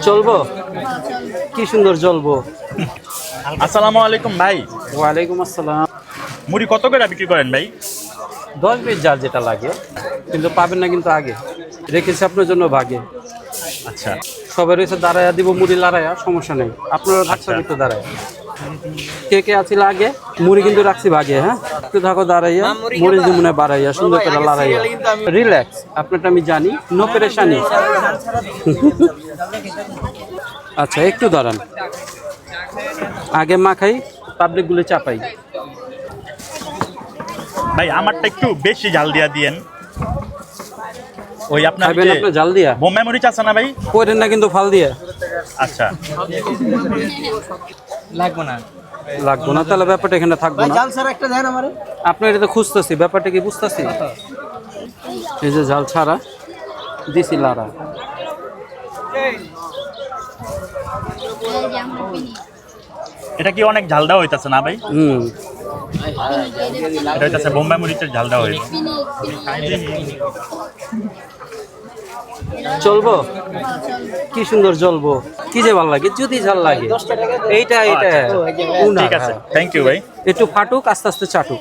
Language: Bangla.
চলবো, কি সুন্দর জ্বলবো। আসসালামু আলাইকুম ভাই। ওয়ালাইকুম আসসালাম। মুড়ি কত করে বিক্রি করেন ভাই? 10-20 যার যেটা লাগে, কিন্তু পাবেন না কিন্তু আগে রেখেছি আপনার জন্য ভাগে। আচ্ছা সবাই রয়েছে দাঁড়াইয়া দিব মুড়ি লাড়াইয়া, সমস্যা নেই, আপনারা থাকছেন একটু দাঁড়ায়। কে কে আছিল আগে, মুড়ি কিন্তু রাখছি ভাগে। হ্যাঁ, একটু থাকো দাঁড়াইয়া, মুড়ি দিমুনে বাড়াইয়া সুন্দর করে লাড়াইয়া, রিল্যাক্স, আপনারটা আমি জানি, নো পেরেশানি। আচ্ছা একটু দাঁড়ান, আগে মাখাই, পাবলিক গুলো চাপাই। ভাই আমারটা একটু বেশি ঝাল দিয়া দিয়েন। ওই আপনার খাবেন আপনার জাল দিয়া? বোম্বাই মরিচ আছে না ভাই? করেন না কিন্তু ফাল দিয়া। আচ্ছা লাগবো না, লাগবো না, তাহলে ব্যাপারটা এখানে থাকবো না। জাল ছাড়া একটা দেন আমারে। আপনার এটা তো খুঁজতেছি, ব্যাপারটা কি বুঝতেছি। এই যে ঝাল ছাড়া দিছি লাড়া। এটা কি অনেক ঝাল দেওয়া হইতাছে না ভাই? এটা হইতাছে বোম্বাই মরিচের ঝাল দেওয়া হইলো। চলবো, কি সুন্দর জ্বলবো, কি যে ভালো লাগে যদি ঝাল লাগে। এইটা ঠিক আছে, থ্যাংক ইউ ভাই। একটু ফাটুক, আস্তে আস্তে চাটুক।